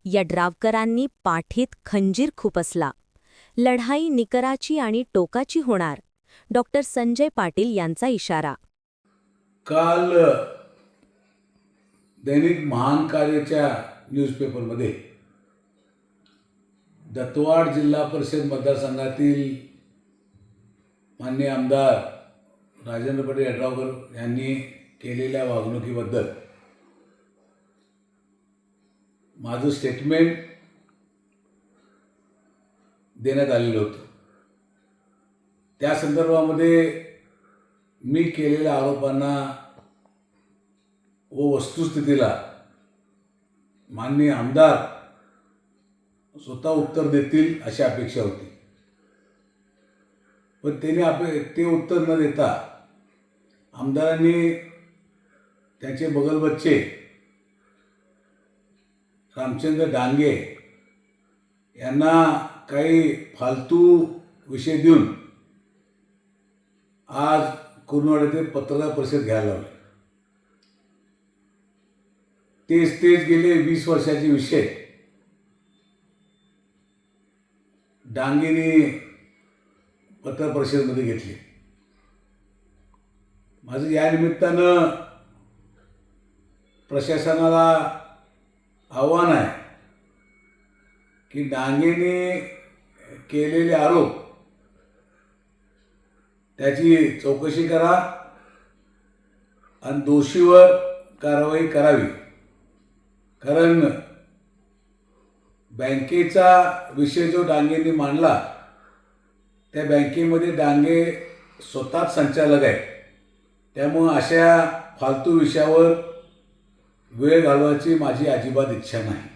या ड्रावकरांनी पाठीत खंजीर खुपसला. लढाई निकराची आणि टोकाची होणार. डॉक्टर संजय पाटील यांचा इशारा. काल दैनिक महान कार्यच्या न्यूजपेपरमध्ये दत्तवाड जिल्हा परिषद मतदारसंघातील माननीय आमदार राजेंद्र पाटील यड्रावकर यांनी केलेल्या वागणुकीबद्दल माझं स्टेटमेंट देण्यात आलेलं होतं. त्या संदर्भामध्ये मी केलेल्या आरोपांना व वस्तुस्थितीला माननीय आमदार स्वतः उत्तर देतील अशी अपेक्षा होती. पण त्यांनी ते उत्तर न देता आमदारांनी त्यांचे बगलबच्चे रामचंद्र डांगे यांना काही फालतू विषय देऊन आज कुरुंदवाड येथे पत्रकार परिषद घ्यायला लावली. तेच गेले 20 वर्षाचे विषय डांगेने पत्रकार परिषदेमध्ये घेतले. माझं या निमित्तानं प्रशासनाला आव्हान आहे की डांगेने केलेले आरोप त्याची चौकशी करा आणि दोषीवर कारवाई करावी. कारण बँकेचा विषय जो डांगेंनी मांडला त्या बँकेमध्ये डांगे स्वतःच संचालक आहे. त्यामुळं अशा फालतू विषयावर वेळ घालवायची माझी अजिबात इच्छा नाही.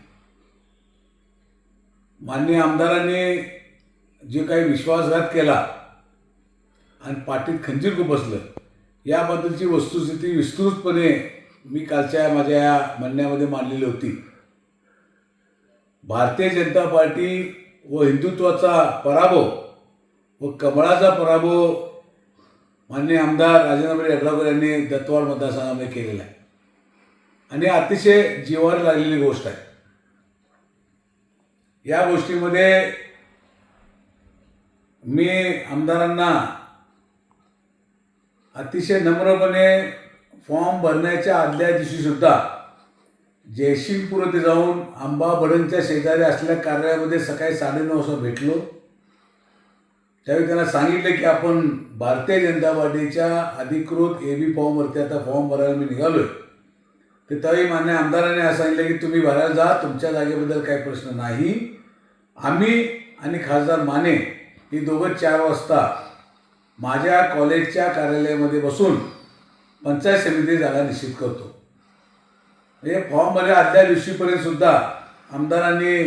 माननीय आमदारांनी जे काही विश्वासघात केला आणि पाठीत खंजीर खुपसलं याबद्दलची वस्तुस्थिती विस्तृतपणे मी कालच्या माझ्या या म्हणण्यामध्ये मांडलेली होती. भारतीय जनता पार्टी व हिंदुत्वाचा पराभव व कमळाचा पराभव माननीय आमदार राजेंद्र यड्रावकर यांनी दत्तवाड मतदारसंघामध्ये केलेला आहे आणि अतिशय जीवावर लागलेली गोष्ट आहे. या गोष्टीमध्ये मी आमदारांना अतिशय नम्रपणे फॉर्म भरण्याच्या आदल्या दिवशी सुद्धा जयसिंगपूर येथे जाऊन आंबा बडणच्या शेजारी असलेल्या कार्यालयामध्ये सकाळी 9:30 वाजता भेटलो. त्यावेळी त्यांना सांगितलं की आपण भारतीय जनता पार्टीच्या अधिकृत AB फॉर्मवरती आता फॉर्म भरायला मी निघालोय. तर त्यावेळी मान्य आमदारांनी असं सांगितलं की तुम्ही भरायला जा, तुमच्या जागेबद्दल काही प्रश्न नाही. आम्ही आणि खासदार माने ही दोघं 4 वाजता माझ्या कॉलेजच्या कार्यालयामध्ये बसून पंचायत समिती जागा निश्चित करतो. म्हणजे फॉर्ममध्ये आदल्या दिवशीपर्यंत सुद्धा आमदारांनी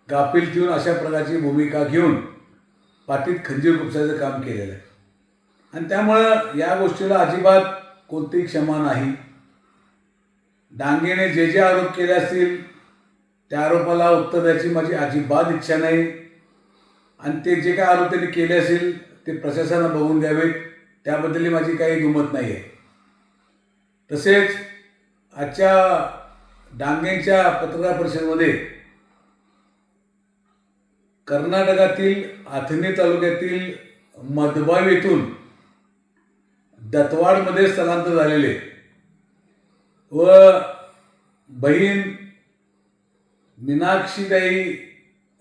गाफील ठेवून अशा प्रकारची भूमिका घेऊन पाठीत खंजीर खुपसायचं काम केलेलं आहे आणि त्यामुळं या गोष्टीला अजिबात कोणतीही क्षमा नाही. डांगेने जे आरोप केले असतील त्या आरोपाला उत्तर द्यायची माझी अजिबात इच्छा नाही आणि ते जे काय आरोप त्यांनी केले असेल ते प्रशासनानं बघून द्यावेत, त्याबद्दल माझी काही दुमत नाही आहे. तसेच आजच्या डांगेंच्या पत्रकार परिषदेमध्ये कर्नाटकातील आथनी तालुक्यातील मधबाव येथून दत्तवाडमध्ये स्थलांतर झालेले व बहीण मीनाक्षीताई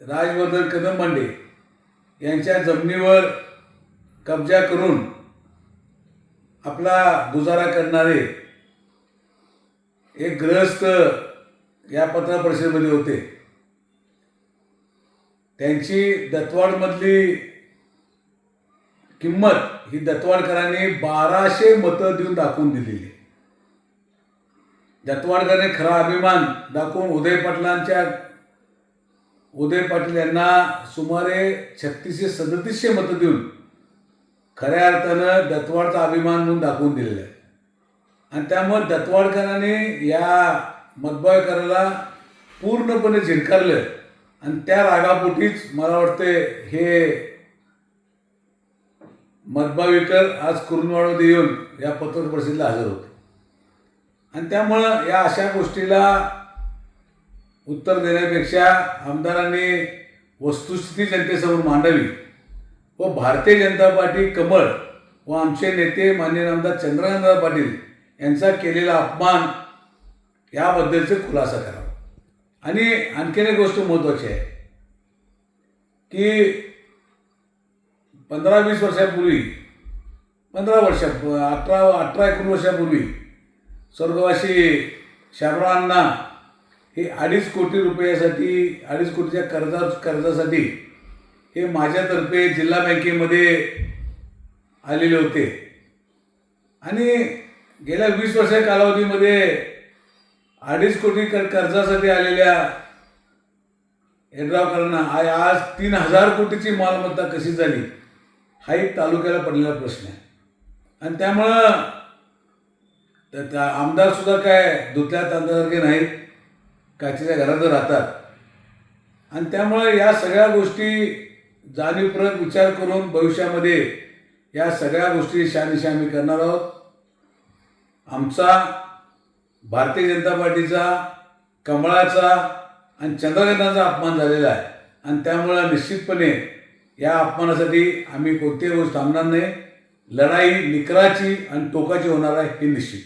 राजवर्धन कदमबांडे यांच्या जमिनीवर कब्जा करून आपला गुजारा करणारे एक गृहस्थ या पत्रकार परिषदेमध्ये होते. त्यांची दत्तवाडमधली किंमत ही दत्तवाडकरांनी 1200 मतं देऊन दाखवून दिलेली. दत्तवाडकरांनी खरा अभिमान दाखवून उदय पाटील यांना सुमारे 3637 मतं देऊन खऱ्या अर्थानं दत्तवाडचा अभिमान म्हणून दाखवून दिलेला आहे आणि त्यामुळे दत्तवाडकरांनी या मतबावीकराला पूर्णपणे झिडकारलं आणि त्या रागापोटीच मला वाटते हे मतबावीकर आज कुरुंदवाडमध्ये येऊन या पत्रकार परिषदेला हजर होते आणि त्यामुळं या अशा गोष्टीला उत्तर देण्यापेक्षा आमदारांनी वस्तुस्थिती जनतेसमोर मांडावी व भारतीय जनता पार्टी कमळ व आमचे नेते माननीय आमदार चंद्रकांतदादा पाटील यांचा केलेला अपमान याबद्दलचे खुलासा करावा. आणि आणखीन एक गोष्ट महत्त्वाची आहे की 15-20 वर्षापूर्वी 18-19 वर्षापूर्वी स्वर्गवासी शामरावांना हे 2.5 कोटी रुपयासाठी 2.5 कोटीच्या कर्जासाठी हे माझ्यातर्फे जिल्हा बँकेमध्ये आलेले होते. आणि गेल्या 20 वर्षा कालावधीमध्ये 2.5 कोटी कर्जासाठी आलेल्या यड्रावकरांना आज 3,000 कोटीची मालमत्ता कशी झाली हा एक तालुक्याला पडलेला प्रश्न आहे. आणि त्यामुळं त्या आमदारसुद्धा काय धुतल्या तांदळासारखे नाहीत, काचेच्या घरात राहतात. आणि त्यामुळं या सगळ्या गोष्टी जाणीवपूर्वक विचार करून भविष्यामध्ये या सगळ्या गोष्टी शहानिशा आम्ही करणार आहोत. आमचा भारतीय जनता पार्टीचा, कमळाचा आणि चंद्रकांताचा अपमान झालेला आहे. आणि त्यामुळं निश्चितपणे या अपमानासाठी आम्ही कोणत्याही गोष्ट थांबणार नाही. लढाई निकराची आणि टोकाची होणार आहे हे निश्चित.